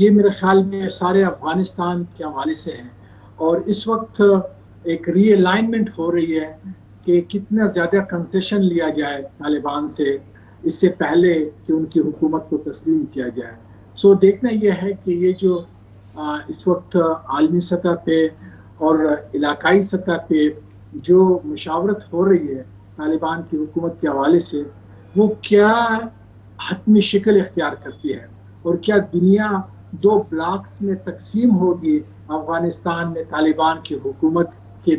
یہ میرے خیال میں سارے افغانستان کے حوالے سے ہیں، اور اس وقت ایک ری الائنمنٹ ہو رہی ہے کہ کتنا زیادہ کنسیشن لیا جائے طالبان سے اس سے پہلے کہ ان کی حکومت کو تسلیم کیا جائے. سو دیکھنا یہ ہے کہ یہ جو اس وقت عالمی سطح پہ اور علاقائی سطح پہ جو مشاورت ہو رہی ہے طالبان کی حکومت کے حوالے سے، وہ کیا حتمی شکل اختیار کرتی ہے، اور کیا دنیا دو بلاکس میں تقسیم ہوگی افغانستان میں طالبان کی حکومت کے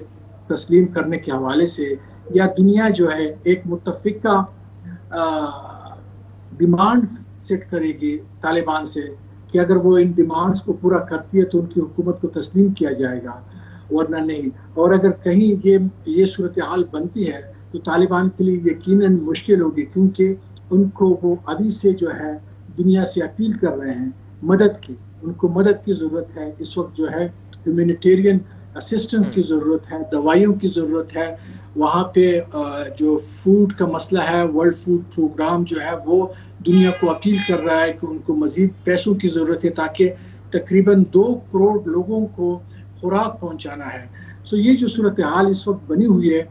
تسلیم کرنے کے حوالے سے، یا دنیا جو ہے ایک متفقہ ڈیمانڈز سیٹ کرے گی طالبان سے کہ اگر وہ ان ڈیمانڈز کو پورا کرتی ہے تو ان کی حکومت کو تسلیم کیا جائے گا، ورنہ نہیں. اور اگر کہیں یہ صورتحال بنتی ہے تو طالبان کے لیے یقیناً مشکل ہوگی، کیونکہ ان کو وہ ابھی سے جو ہے دنیا سے اپیل کر رہے ہیں مدد کی. ان کو مدد کی ضرورت ہے اس وقت، جو ہے ہیومینیٹیرین اسسٹنس کی ضرورت ہے، دوائیوں کی ضرورت ہے. وہاں پہ جو فوڈ کا مسئلہ ہے، ورلڈ فوڈ پروگرام جو ہے وہ دنیا کو اپیل کر رہا ہے کہ ان کو مزید پیسوں کی ضرورت ہے تاکہ تقریباً 2 کروڑ لوگوں کو خوراک پہنچانا ہے. سو یہ جو صورتحال اس وقت بنی ہوئی ہے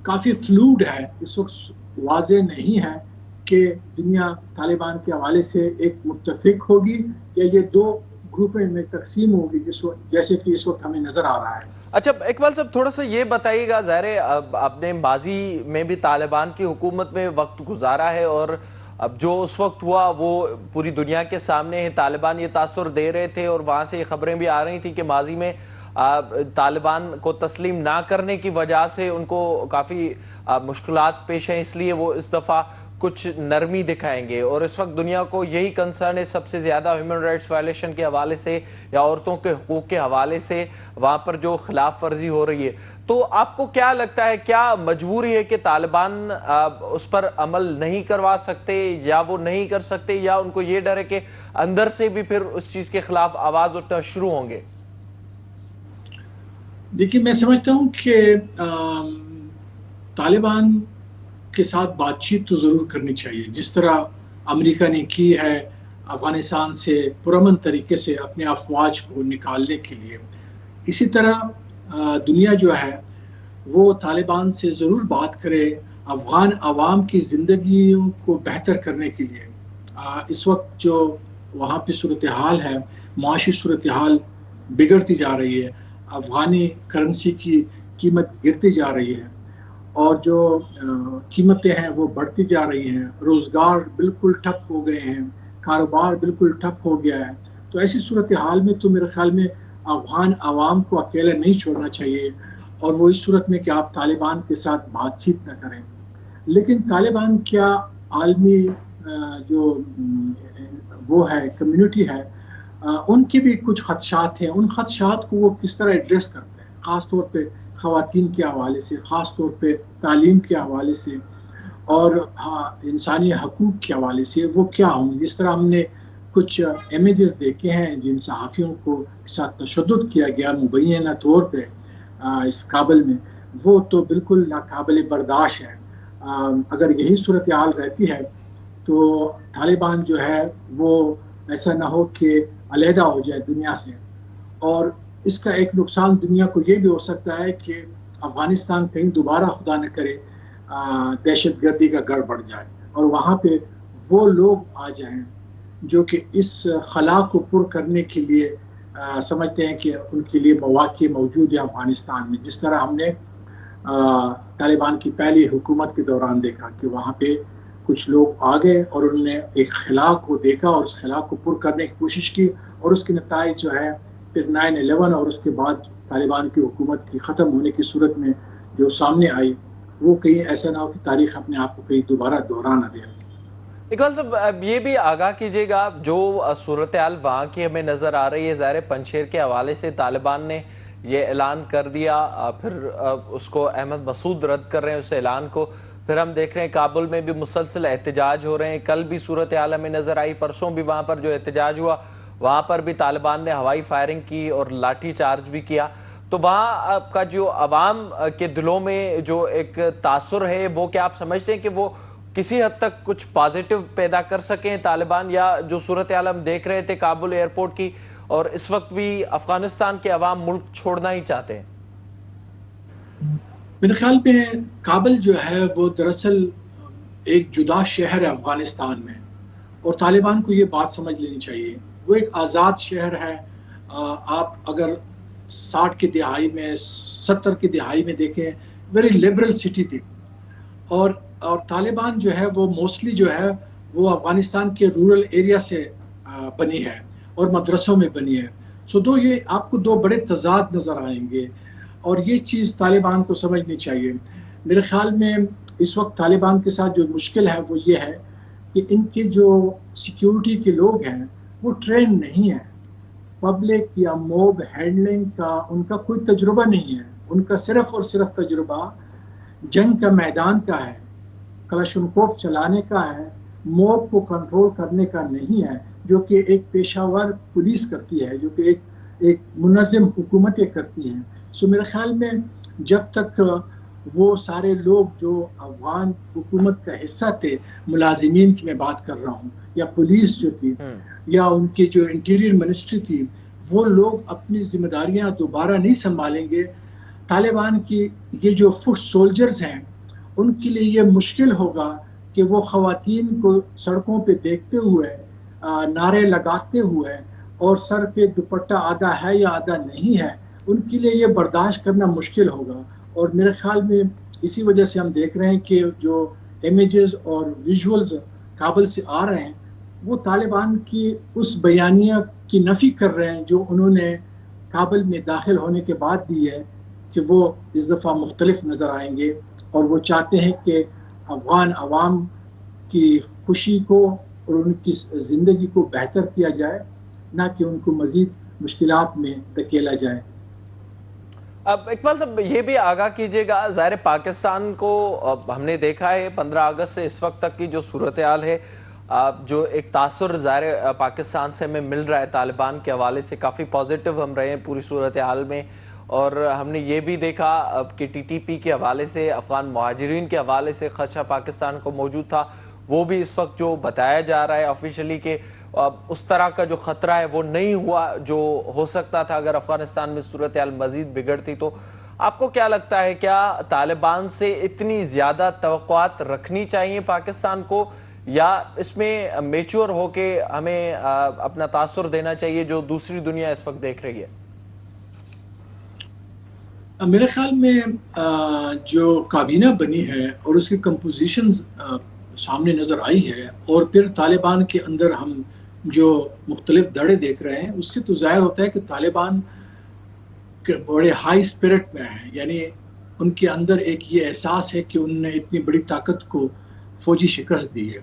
کافی فلوڈ ہے، اس وقت واضح نہیں ہے کہ دنیا طالبان کے حوالے سے ایک متفق ہوگی یا یہ 2 گروپوں میں تقسیم ہوگی جیسے کہ اس وقت ہمیں نظر آ رہا ہے. اچھا اقبال صاحب، تھوڑا سا یہ بتائیے گا، ظاہر ہے آپ نے ماضی میں بھی طالبان کی حکومت میں وقت گزارا ہے، اور اب جو اس وقت ہوا وہ پوری دنیا کے سامنے ہے. طالبان یہ تاثر دے رہے تھے اور وہاں سے یہ خبریں بھی آ رہی تھیں کہ ماضی میں طالبان کو تسلیم نہ کرنے کی وجہ سے ان کو کافی مشکلات پیش ہیں، اس لیے وہ اس دفعہ کچھ نرمی دکھائیں گے. اور اس وقت دنیا کو یہی کنسرن ہے سب سے زیادہ ہیومن رائٹس وائلیشن کے حوالے سے یا عورتوں کے حقوق کے حوالے سے، وہاں پر جو خلاف ورزی ہو رہی ہے. تو آپ کو کیا لگتا ہے، کیا مجبوری ہے کہ طالبان اس پر عمل نہیں کروا سکتے، یا وہ نہیں کر سکتے، یا ان کو یہ ڈر ہے کہ اندر سے بھی پھر اس چیز کے خلاف آواز اٹھنا شروع ہوں گے؟ دیکھیے، میں سمجھتا ہوں کہ طالبان کے ساتھ بات چیت تو ضرور کرنی چاہیے، جس طرح امریکہ نے کی ہے افغانستان سے پرامن طریقے سے اپنے افواج کو نکالنے کے لیے. اسی طرح دنیا جو ہے وہ طالبان سے ضرور بات کرے افغان عوام کی زندگیوں کو بہتر کرنے کے لیے. اس وقت جو وہاں پہ صورتحال ہے، معاشی صورتحال بگڑتی جا رہی ہے، افغانی کرنسی کی قیمت گرتی جا رہی ہے، اور جو قیمتیں ہیں وہ بڑھتی جا رہی ہیں، روزگار بالکل ٹھپ ہو گئے ہیں، کاروبار بالکل ٹھپ ہو گیا ہے. تو ایسی صورتحال میں تو میرے خیال میں افغان عوام کو اکیلا نہیں چھوڑنا چاہیے، اور وہ اس صورت میں کہ آپ طالبان کے ساتھ بات چیت نہ کریں. لیکن طالبان کیا عالمی جو وہ ہے کمیونٹی ہے، ان کی بھی کچھ خدشات ہیں. ان خدشات کو وہ کس طرح ایڈریس کرتے ہیں، خاص طور پہ خواتین کے حوالے سے، خاص طور پہ تعلیم کے حوالے سے، اور انسانی حقوق کے حوالے سے وہ کیا ہوں گے. جس طرح ہم نے کچھ امیجز دیکھے ہیں جن صحافیوں کو ساتھ تشدد کیا گیا مبینہ طور پہ اس کابل میں، وہ تو بالکل ناقابل برداشت ہے. اگر یہی صورتحال رہتی ہے تو طالبان جو ہے وہ ایسا نہ ہو کہ علیحدہ ہو جائے دنیا سے. اور اس کا ایک نقصان دنیا کو یہ بھی ہو سکتا ہے کہ افغانستان کہیں دوبارہ خدا نہ کرے دہشت گردی کا گڑھ بڑھ جائے، اور وہاں پہ وہ لوگ آ جائیں جو کہ اس خلا کو پر کرنے کے لیے سمجھتے ہیں کہ ان کے لیے مواقع موجود ہیں افغانستان میں. جس طرح ہم نے طالبان کی پہلی حکومت کے دوران دیکھا کہ وہاں پہ کچھ لوگ آ گئے اور انہوں نے ایک خلا کو دیکھا اور اس خلا کو پر کرنے کی کوشش کی، اور اس کے نتائج جو ہے پھر 9/11 اور اس کے بعد طالبان کی حکومت کی ختم ہونے کی صورت میں جو سامنے آئی، وہ کہیں ایسا نہ ہو کہ تاریخ اپنے آپ کو کہیں دوبارہ دہرا نہ دے. اقبال صاحب، یہ بھی آگاہ کیجیے گا، جو صورتحال وہاں کی ہمیں نظر آ رہی ہے، ظاہر پنجشیر کے حوالے سے طالبان نے یہ اعلان کر دیا، پھر اس کو احمد مسعود رد کر رہے ہیں اس اعلان کو. پھر ہم دیکھ رہے ہیں کابل میں بھی مسلسل احتجاج ہو رہے ہیں. کل بھی صورتحال ہمیں نظر آئی، پرسوں بھی وہاں پر جو احتجاج ہوا وہاں پر بھی طالبان نے ہوائی فائرنگ کی اور لاٹھی چارج بھی کیا. تو وہاں کا جو عوام کے دلوں میں جو ایک تاثر ہے، وہ کیا آپ سمجھتے ہیں کہ وہ کسی حد تک کچھ پازیٹیو پیدا کر سکیں طالبان، یا جو صورتحال ہم دیکھ رہے تھے کابل ایئرپورٹ کی، اور اس وقت بھی افغانستان کے عوام ملک چھوڑنا ہی چاہتے ہیں؟ میرے خیال میں کابل جو ہے وہ دراصل ایک جدا شہر ہے افغانستان میں، اور طالبان کو یہ بات سمجھ لینی چاہیے وہ ایک آزاد شہر ہے۔ آپ اگر 60 کی دہائی میں 70 کی دہائی میں دیکھیں، ویری لبرل سٹی تھی، اور طالبان جو ہے وہ موسٹلی جو ہے وہ افغانستان کے رورل ایریا سے بنی ہے اور مدرسوں میں بنی ہے۔ سو یہ آپ کو دو بڑے تضاد نظر آئیں گے، اور یہ چیز طالبان کو سمجھنی چاہیے۔ میرے خیال میں اس وقت طالبان کے ساتھ جو مشکل ہے وہ یہ ہے کہ ان کے جو سیکیورٹی کے لوگ ہیں وہ ٹرین نہیں ہیں، پبلک یا موب ہینڈلنگ کا ان کا کوئی تجربہ نہیں ہے۔ ان کا صرف اور صرف تجربہ جنگ کا میدان کا ہے، کلاشنکوف چلانے کا ہے، موب کو کنٹرول کرنے کا نہیں ہے، جو کہ ایک پیشہ ور پولیس کرتی ہے، جو کہ ایک منظم حکومتیں کرتی ہیں۔ سو میرے خیال میں جب تک وہ سارے لوگ جو افغان حکومت کا حصہ تھے، ملازمین کی میں بات کر رہا ہوں، یا پولیس جو تھی، یا ان کی جو انٹیریئر منسٹری تھی، وہ لوگ اپنی ذمہ داریاں دوبارہ نہیں سنبھالیں گے، طالبان کی یہ جو فٹ سولجرز ہیں ان کے لیے یہ مشکل ہوگا کہ وہ خواتین کو سڑکوں پہ دیکھتے ہوئے، نعرے لگاتے ہوئے، اور سر پہ دوپٹہ آدھا ہے یا آدھا نہیں ہے، ان کے لیے یہ برداشت کرنا مشکل ہوگا۔ اور میرے خیال میں اسی وجہ سے ہم دیکھ رہے ہیں کہ جو امیجز اور ویژولز کابل سے آ رہے ہیں وہ طالبان کی اس بیانیہ کی نفی کر رہے ہیں جو انہوں نے کابل میں داخل ہونے کے بعد دی ہے، کہ وہ اس دفعہ مختلف نظر آئیں گے، اور وہ چاہتے ہیں کہ افغان عوام کی خوشی کو اور ان کی زندگی کو بہتر کیا جائے، نہ کہ ان کو مزید مشکلات میں دھکیلا جائے۔ اب اقبال صاحب یہ بھی آگاہ کیجیے گا، ظاہر پاکستان کو ہم نے دیکھا ہے 15 اگست سے اس وقت تک کی جو صورتحال ہے، جو ایک تاثر ظاہر پاکستان سے ہمیں مل رہا ہے طالبان کے حوالے سے، کافی پازیٹیو ہم رہے ہیں پوری صورتحال میں، اور ہم نے یہ بھی دیکھا کہ ٹی ٹی پی کے حوالے سے، افغان مہاجرین کے حوالے سے خدشہ پاکستان کو موجود تھا، وہ بھی اس وقت جو بتایا جا رہا ہے آفیشلی کہ اس طرح کا جو خطرہ ہے وہ نہیں ہوا جو ہو سکتا تھا اگر افغانستان میں صورتحال مزید بگڑتی۔ تو آپ کو کیا لگتا ہے، کیا طالبان سے اتنی زیادہ توقعات رکھنی چاہیے پاکستان کو، یا اس میں میچور ہو کے ہمیں اپنا تاثر دینا چاہیے جو دوسری دنیا اس وقت دیکھ رہی ہے؟ میرے خیال میں جو کابینہ بنی ہے اور اس کی کمپوزیشن سامنے نظر آئی ہے، اور پھر طالبان کے اندر ہم جو مختلف دھڑے دیکھ رہے ہیں، اس سے تو ظاہر ہوتا ہے کہ طالبان بڑے ہائی اسپرٹ میں ہیں، یعنی ان کے اندر ایک یہ احساس ہے کہ انہوں نے اتنی بڑی طاقت کو فوجی شکست دی ہے،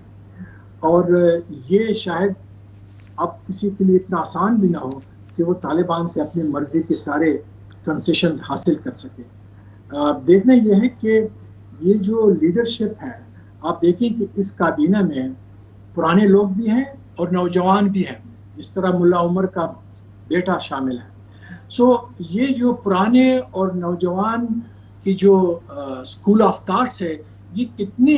اور یہ شاید اب کسی کے لیے اتنا آسان بھی نہ ہو کہ وہ طالبان سے اپنی مرضی کے سارے کنسیشن حاصل کر سکے۔ دیکھنا یہ ہے کہ یہ جو لیڈرشپ ہے، آپ دیکھیں کہ اس کابینہ میں پرانے لوگ بھی ہیں اور نوجوان بھی ہیں، اس طرح ملا عمر کا بیٹا شامل ہے۔ سو یہ جو پرانے اور نوجوان کی جو اسکول آف تھاٹس ہے، یہ کتنے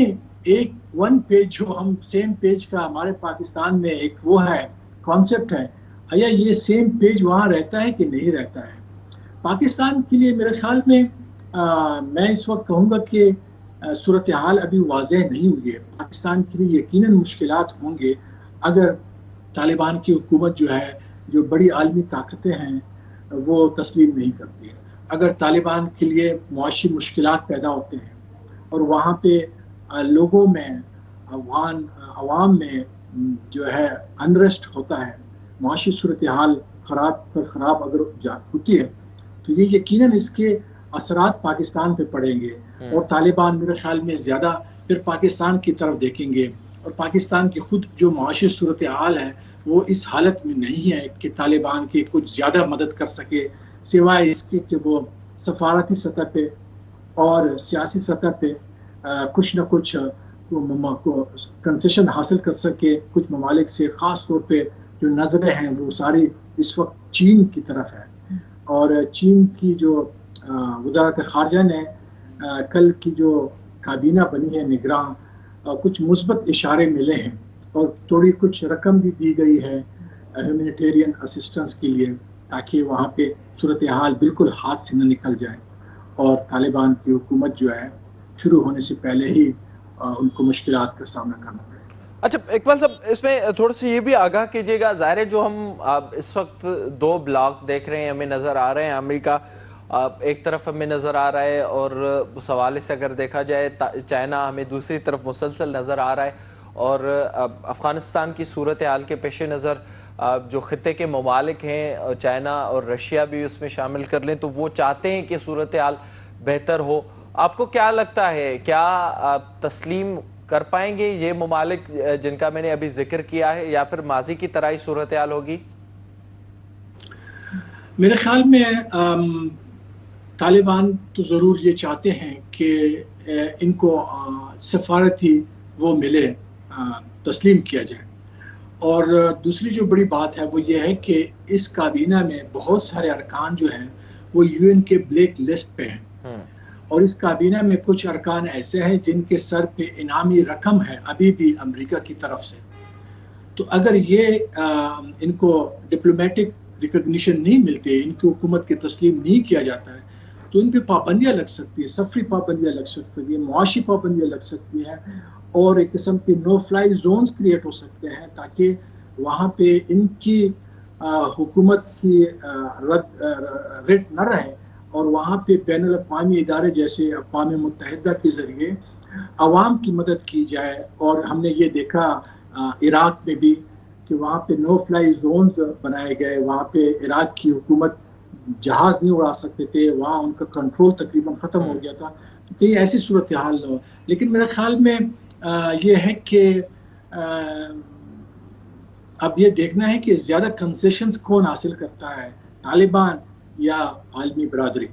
ایک ون پیج جو ہم سیم پیج کا ہمارے پاکستان میں ایک وہ ہے کانسیپٹ ہے، آیا یہ سیم پیج وہاں رہتا ہے کہ نہیں رہتا ہے؟ پاکستان کے لیے میرے خیال میں میں اس وقت کہوں گا کہ صورتحال ابھی واضح نہیں ہوئی ہے۔ پاکستان کے لیے یقیناً مشکلات ہوں گے اگر طالبان کی حکومت جو ہے، جو بڑی عالمی طاقتیں ہیں، وہ تسلیم نہیں کرتی ہے۔ اگر طالبان کے لیے معاشی مشکلات پیدا ہوتے ہیں اور وہاں پہ لوگوں میں، عوام میں جو ہے انریسٹ ہوتا ہے، معاشی صورتحال خراب اگر ہوتی ہے، تو یہ یقیناً اس کے اثرات پاکستان پہ پڑیں گے، اور طالبان میرے خیال میں زیادہ پھر پاکستان کی طرف دیکھیں گے، اور پاکستان کی خود جو معاشی صورتحال ہے وہ اس حالت میں نہیں ہے کہ طالبان کی کچھ زیادہ مدد کر سکے، سوائے اس کے کہ وہ سفارتی سطح پہ اور سیاسی سطح پہ کچھ نہ کچھ کنسیشن حاصل کر سکے کچھ ممالک سے۔ خاص طور پہ جو نظریں ہیں وہ ساری اس وقت چین کی طرف ہے، اور چین کی جو وزارت خارجہ نے کل کی جو کابینہ بنی ہے نگراں، کچھ مثبت اشارے ملے ہیں اور تھوڑی کچھ رقم بھی دی گئی ہے ہیومینیٹیرین اسسٹنس کے لیے، تاکہ وہاں پہ صورتحال بالکل ہاتھ سے نہ نکل جائے اور طالبان کی حکومت جو ہے شروع ہونے سے پہلے ہی ان کو مشکلات کا سامنا کرنا پڑے۔ اچھا اقبال صاحب، اس میں تھوڑا سا یہ بھی آگاہ کیجیے گا، ظاہر ہے جو ہم اس وقت دو بلاک دیکھ رہے ہیں ہمیں نظر آ رہے ہیں، امریکہ ایک طرف ہمیں نظر آ رہا ہے اور اس حوالے سے اگر دیکھا جائے چائنا ہمیں دوسری طرف مسلسل نظر آ رہا ہے، اور افغانستان کی صورتحال کے پیش نظر جو خطے کے ممالک ہیں چائنا اور رشیا بھی اس میں شامل کر لیں تو وہ چاہتے ہیں کہ صورتحال بہتر ہو۔ آپ کو کیا لگتا ہے، کیا تسلیم کر پائیں گے یہ ممالک جن کا میں نے ابھی ذکر کیا ہے، یا پھر ماضی کی طرح ہی صورتحال ہوگی؟ میرے خیال میں طالبان تو ضرور یہ چاہتے ہیں کہ ان کو سفارتی وہ ملے، تسلیم کیا جائے، اور دوسری جو بڑی بات ہے وہ یہ ہے کہ اس کابینہ میں بہت سارے ارکان جو ہیں وہ یو این کے بلیک لسٹ پہ ہیں، اور اس کابینہ میں کچھ ارکان ایسے ہیں جن کے سر پہ انعامی رقم ہے ابھی بھی امریکہ کی طرف سے۔ تو اگر یہ ان کو ڈپلومیٹک ریکگنیشن نہیں ملتی، ان کی حکومت کے تسلیم نہیں کیا جاتا ہے، تو ان پہ پابندیاں لگ سکتی ہیں، سفری پابندیاں لگ سکتی ہیں، معاشی پابندیاں لگ سکتی ہیں، اور ایک قسم کے نو فلائی زونز کریٹ ہو سکتے ہیں، تاکہ وہاں پہ ان کی حکومت کی رٹ نہ رہے، اور وہاں پہ بین الاقوامی ادارے جیسے اقوام متحدہ کے ذریعے عوام کی مدد کی جائے۔ اور ہم نے یہ دیکھا عراق میں بھی کہ وہاں پہ نو فلائی زونز بنائے گئے، وہاں پہ عراق کی حکومت جہاز نہیں اڑا سکتے تھے، وہاں ان کا کنٹرول تقریباً ختم ہو گیا تھا، تو کہیں ایسی صورتحال نہ ہو۔ لیکن میرے خیال میں یہ ہے کہ اب یہ دیکھنا ہے کہ زیادہ کنسیشنز کون حاصل کرتا ہے، طالبان یا عالمی برادری۔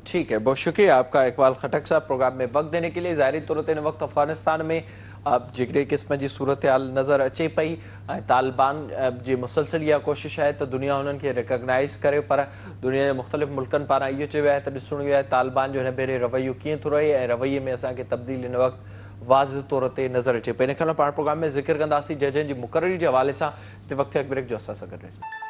ٹھیک ہے، بہت شکریہ آپ کا اقبال خٹک صاحب پروگرام میں وقت دینے کے لیے۔ ظاہری طور تے وقت افغانستان میں جگری قسم جی صورتحال نظر اچے پئی، طالبان جی مسلسل یہ کوشش ہے تو دنیا انہوں کے ریکگنائز کرے، پر دنیا کے مختلف ملکن پارا یہ چیو ہے تو ڈسنو ہے طالبان جو ہے بھیرے رویو کیے تو رہے، رویے میں اساں کے تبدیلی ان وقت واضح طور تے نظر اچے پئی۔ ان پان پروگرام میں ذکر کنداسی ججن جی مقرری کے حوالے سے تے وقت ایک بریک جو اساں سا کر رہے۔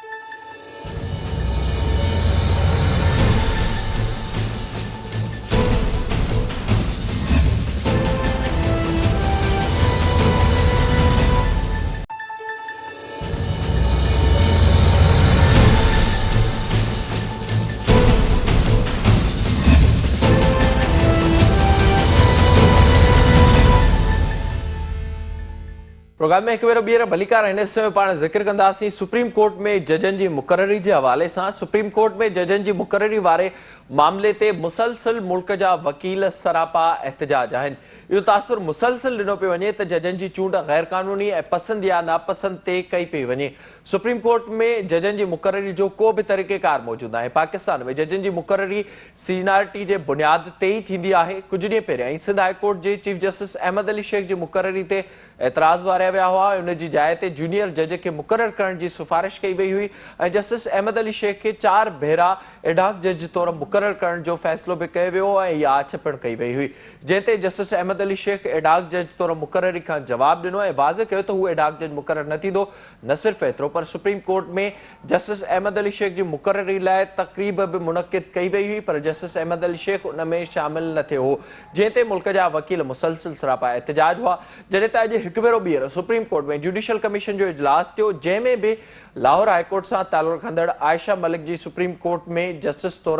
پروگرام میں ایک بار بیر بھلیکار ان میں پان ذکر کنداسی سپریم کورٹ میں ججن جی مقرری کے حوالے سے۔ سپریم کورٹ میں ججن جی مقرری وارے معاملے تے مسلسل ملک جا وکیل سراپا احتجاج ہیں۔ یہ تاثر مسلسل ڈنو پہ ونے تو ججن جی چونڈ غیر قانونی پسند یا ناپسند تے کئی پہ ونے۔ سپریم کورٹ میں ججن جی مقرری جو کو بھی طریقہ کار موجود ہے۔ پاکستان میں ججن جی مقرری سینیارٹی جے بنیاد تے ہی تھیندی ہے۔ کچھ ڈینہں پہریاں سندھ ہائی کورٹ جے چیف جسٹس احمد علی شیخ جی مقرری تے اعتراض واریا ویا ہوا، ان جی جائے تے جونیئر جج کے مقرر کرن جی سفارش کئی وئی ہوئی۔ جسٹس احمد علی شیخ کے 4 بھیرا ایڈاک جج طور مقرر کرن جو فیصلو بھی کئے ویو یا چھپن کئی وئی ہوئی، جنتے جسٹس احمد علی شیخ ایڈاک جج طور مقرری کا جواب ڈنو ہے، واضح کہو تو وہ ایڈاک جج مقرر نہ تھی دو۔ نہ صرف ایترو پر سپریم کورٹ میں جسٹس احمد علی شیخ جی مقرری لائے تقریب بھی منعقد کئی وئی ہوئی، پر جسٹس احمد علی شیخ ان میں شامل نہ تھے ہو، جنتے ملک جا وکیل مسلسل سراپا احتجاج ہوا۔ جنتے آج ہک بھیرو بیر سپریم کورٹ میں جوڈیشل کمیشن جو اجلاس تھو، جے میں بھی لاہور ہائی کورٹ سے تعلق رکھندڑ عائشہ ملک جی سپریم کورٹ میں جسٹس طور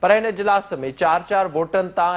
پر ان اجلاس میں 4 ووٹن تا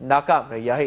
ناکام رہی ہے۔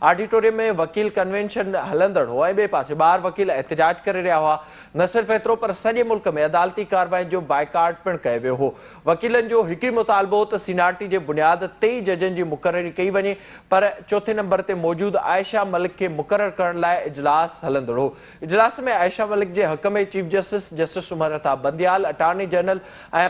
آڈیٹوریم میں وکیل کنونشن ہلندڑ ہو، بے پاسے باہر وکیل احتجاج کرے رہا ہوا۔ نہ صرف ایترو پر سجے ملک میں عدالتی کاروائی جو بائیکاٹ پن کئے ویو ہو۔ وکیلن جو ہکی مطالبو تو سینیارٹی جے بنیاد تے ججن جی مقرری کئی ونے، پر چوتھے نمبر تے موجود عائشہ ملک کے مقرر کرن لائے اجلاس ہلندڑ ہو۔ اجلاس میں عائشہ ملک جے حق میں chief justice justice Umar Ata Bandial, attorney general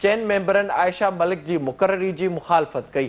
4 ممبرن عائشہ ملک جی مقرری جی مخالفت کئی۔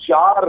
4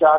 4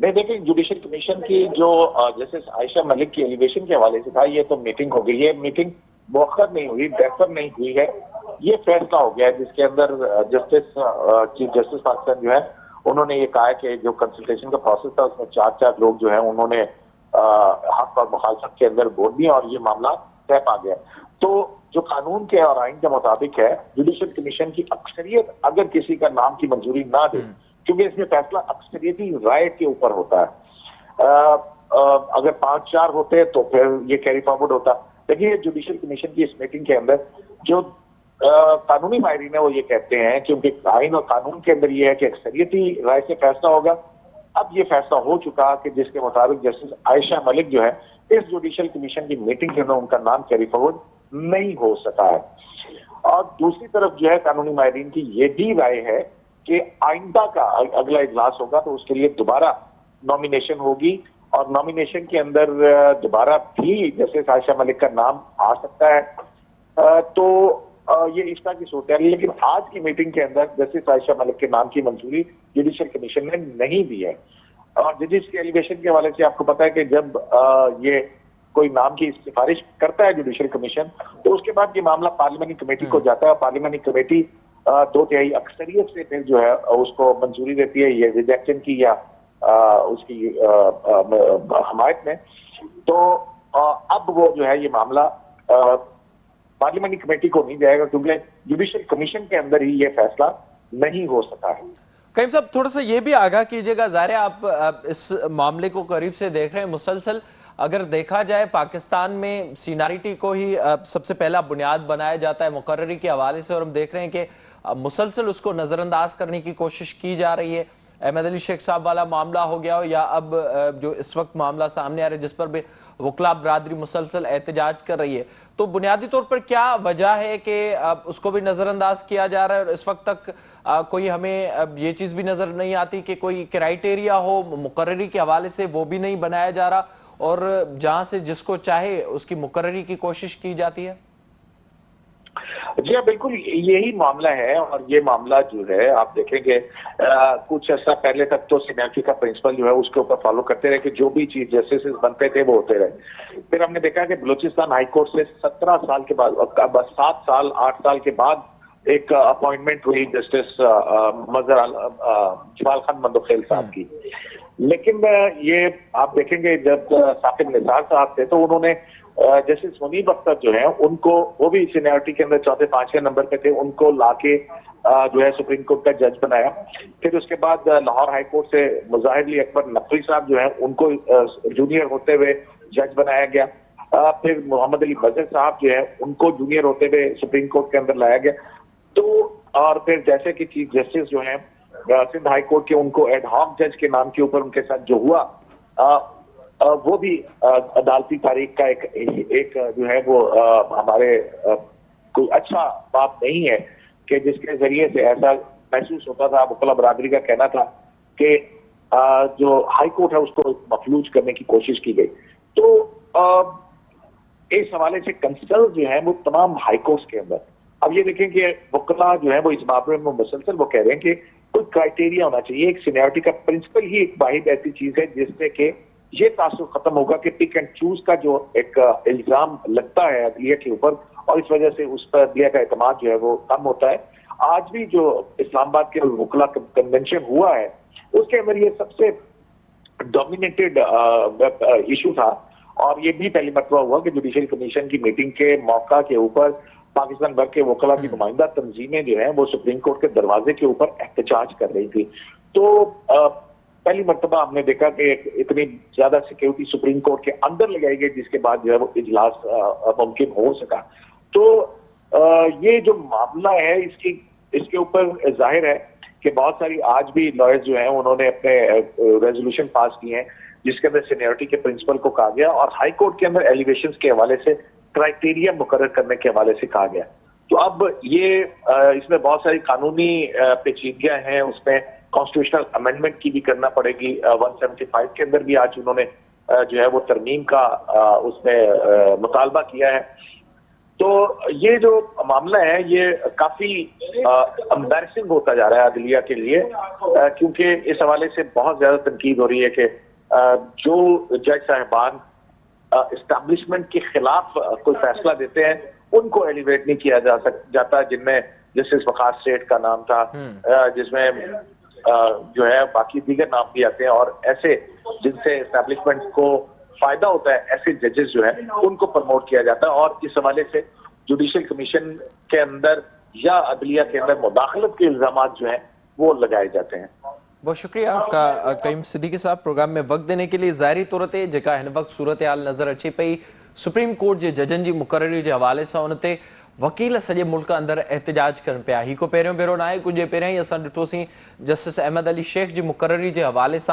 نہیں دیکھیں جوڈیشل کمیشن کی جو جسٹس عائشہ ملک کی ایلیویشن کے حوالے سے تھا یہ تو میٹنگ ہو گئی ہے. میٹنگ مؤخر نہیں ہوئی, ڈیفر نہیں ہوئی ہے. یہ فیصلہ ہو گیا ہے جس کے اندر جسٹس چیف جسٹس پاکستان جو ہے انہوں نے یہ کہا ہے کہ جو کنسلٹیشن کا پروسیس تھا اس میں 4 لوگ جو ہیں انہوں نے حق اور مخالفت کے اندر ووٹ دیا اور یہ معاملہ طے پا گیا. تو جو قانون کے اور آئین کے مطابق ہے جوڈیشل کمیشن کی اکثریت اگر کسی کا نام کی منظوری نہ دے, کیونکہ اس میں فیصلہ اکثریتی رائے کے اوپر ہوتا ہے, اگر 5-4 ہوتے تو پھر یہ کیری فارورڈ ہوتا. لیکن یہ جوڈیشل کمیشن کی اس میٹنگ کے اندر جو قانونی ماہرین ہیں وہ یہ کہتے ہیں کیونکہ آئین اور قانون کے اندر یہ ہے کہ اکثریتی رائے سے فیصلہ ہوگا. اب یہ فیصلہ ہو چکا کہ جس کے مطابق جسٹس عائشہ ملک جو ہے اس جوڈیشل کمیشن کی میٹنگ کے اندر ان کا نام کیری فارورڈ نہیں ہو سکا ہے. اور دوسری طرف جو ہے قانونی ماہرین کی یہ بھی رائے ہے کہ آئندہ کا اگلا اجلاس ہوگا تو اس کے لیے دوبارہ نامینیشن ہوگی اور نامینیشن کے اندر دوبارہ بھی جسٹس عائشہ ملک کا نام آ سکتا ہے. تو یہ اس طرح کی صورت ہے. لیکن آج کی میٹنگ کے اندر جسٹس عائشہ ملک کے نام کی منظوری جوڈیشل کمیشن نے نہیں دی ہے. اور ججز کے ایلیگیشن کے حوالے سے آپ کو پتا ہے کہ جب یہ کوئی نام کی سفارش کرتا ہے جوڈیشل کمیشن تو اس کے بعد یہ معاملہ پارلیمانی کمیٹی کو جاتا ہے. پارلیمانی کمیٹی 2/3 اکثریت سے پھر جو ہے اس کو منظوری دیتی ہے یہ ریجیکشن کی یا اس کی حمایت میں. تو اب وہ جو ہے یہ معاملہ پارلیمانی کمیٹی کو نہیں جائے گا کیونکہ جوڈیشل کمیشن کے اندر ہی یہ فیصلہ نہیں ہو سکا ہے. قیوم صاحب تھوڑا سا یہ بھی آگاہ کیجیے گا, ظاہر ہے آپ اس معاملے کو قریب سے دیکھ رہے ہیں مسلسل. اگر دیکھا جائے پاکستان میں سینیریٹی کو ہی سب سے پہلا بنیاد بنایا جاتا ہے مقرری کے حوالے سے, اور ہم دیکھ رہے ہیں کہ مسلسل اس کو نظر انداز کرنے کی کوشش کی جا رہی ہے. احمد علی شیخ صاحب والا معاملہ ہو گیا ہو یا اب جو اس وقت معاملہ سامنے آ رہا ہے جس پر بھی وکلاء برادری مسلسل احتجاج کر رہی ہے, تو بنیادی طور پر کیا وجہ ہے کہ اس کو بھی نظر انداز کیا جا رہا ہے اور اس وقت تک کوئی ہمیں یہ چیز بھی نظر نہیں آتی کہ کوئی کرائیٹیریا ہو مقرری کے حوالے سے وہ بھی نہیں بنایا جا رہا اور جہاں سے جس کو چاہے اس کی مقرری کی کوشش کی جاتی ہے؟ جی ہاں بالکل یہی معاملہ ہے. اور یہ معاملہ جو ہے آپ دیکھیں گے کچھ عرصہ پہلے تک تو سینیریٹی کا پرنسپل جو ہے اس کے اوپر فالو کرتے رہے کہ جو بھی چیز جسٹس بنتے تھے وہ ہوتے رہے. پھر ہم نے دیکھا کہ بلوچستان ہائی کورٹ سے 17 سال کے بعد 7 سال 8 سال کے بعد ایک اپوائنٹمنٹ ہوئی جسٹس مظہر جمال خان مندوخیل صاحب کی. لیکن یہ آپ دیکھیں گے جب ثاقب نثار صاحب تھے تو انہوں نے جسٹس منیب اختر جو ہیں ان کو وہ بھی سینیریٹی کے اندر 4-5 نمبر پہ تھے, ان کو لا کے جو ہے سپریم کورٹ کا جج بنایا. پھر اس کے بعد لاہور ہائی کورٹ سے مظاہر علی اکبر نقوی صاحب جو ہیں ان کو جونیئر ہوتے ہوئے جج بنایا گیا. پھر محمد علی بزر صاحب جو ہیں ان کو جونیئر ہوتے ہوئے سپریم کورٹ کے اندر لایا گیا. تو اور پھر جیسے کہ چیف جسٹس جو ہیں سندھ ہائی کورٹ کے ان کو ایڈ ہاک جج کے نام کے اوپر ان کے ساتھ جو ہوا وہ بھی عدالتی تاریخ کا ایک جو ہے وہ ہمارے کوئی اچھا بات نہیں ہے کہ جس کے ذریعے سے ایسا محسوس ہوتا تھا. وکلاء برادری کا کہنا تھا کہ جو ہائی کورٹ ہے اس کو مفلوج کرنے کی کوشش کی گئی. تو اس حوالے سے کنسرن جو ہے وہ تمام ہائی کورٹس کے اندر. اب یہ دیکھیں کہ وکلاء جو ہے وہ اس معاملے میں مسلسل وہ کہہ رہے ہیں کہ کوئی کرائیٹیریا ہونا چاہیے. ایک سینیریٹی کا پرنسپل ہی ایک واحد ایسی چیز ہے جس سے کہ یہ تاثر ختم ہوگا کہ پک اینڈ چوز کا جو ایک الزام لگتا ہے عدلیہ کے اوپر اور اس وجہ سے اس پر عدلیہ کا اعتماد جو ہے وہ کم ہوتا ہے. آج بھی جو اسلام آباد کے وکلاء کنونشن ہوا ہے اس کے اندر یہ سب سے ڈومینیٹڈ ایشو تھا اور یہ بھی پہلی مرتبہ ہوا کہ جوڈیشل کمیشن کی میٹنگ کے موقع کے اوپر پاکستان بھر کے وکلاء کی نمائندہ تنظیمیں جو ہیں وہ سپریم کورٹ کے دروازے کے اوپر احتجاج کر رہی تھی. تو پہلی مرتبہ ہم نے دیکھا کہ اتنی زیادہ سیکیورٹی سپریم کورٹ کے اندر لگائی گئی جس کے بعد جو ہے وہ اجلاس ممکن ہو سکا. تو یہ جو معاملہ ہے اس کے اوپر ظاہر ہے کہ بہت ساری آج بھی لائرز جو ہیں انہوں نے اپنے ریزولوشن پاس کیے ہیں جس کے اندر سینیریٹی کے پرنسپل کو کہا گیا اور ہائی کورٹ کے اندر ایلیگیشنز کے حوالے سے کرائیٹیریا مقرر کرنے کے حوالے سے کہا گیا. تو اب یہ اس میں بہت ساری قانونی پیچیدگیاں ہیں, اس میں کانسٹیٹیوشنل امینڈمنٹ کی بھی کرنا پڑے گی. 175 کے اندر بھی آج انہوں نے جو ہے وہ ترمیم کا اس میں مطالبہ کیا ہے. تو یہ جو معاملہ ہے یہ کافی امبیرسنگ ہوتا جا رہا ہے عدلیہ کے لیے، کیونکہ اس حوالے سے بہت زیادہ تنقید ہو رہی ہے کہ جو جج صاحبان اسٹیبلشمنٹ کے خلاف کوئی فیصلہ دیتے ہیں ان کو ایلیویٹ نہیں کیا جاتا، جن میں جسٹس وقار سیٹھ کا نام تھا، جس میں جو ہے باقی دیگر نام بھی آتے ہیں، اور ایسے جن سے اسٹیبلشمنٹ کو فائدہ ہوتا ہے ایسے ججز جو ہیں ان کو پروموٹ کیا جاتا ہے، اور اس حوالے سے جوڈیشل کمیشن کے اندر یا عدلیہ کے اندر مداخلت کے الزامات جو ہیں وہ لگائے جاتے ہیں۔ بہت شکریہ آپ کا قیم صدیقی صاحب پروگرام میں وقت دینے کے لیے۔ ظاہری طور تے جکا ہن وقت صورتحال نظر اچے پئی سپریم کورٹ جے ججن جی مقرری کے حوالے سے ان تے وکیل سجے ملک اندر احتجاج کرن پیا، ہی کو پیروں بیرو نہ ہے، کچھ پیریں ہی اساں ڈٹھوسی جسٹس احمد علی شیخ جی مقرری کے حوالے سے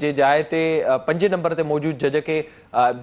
جے جائے تے 5 نمبر تے موجود جج کے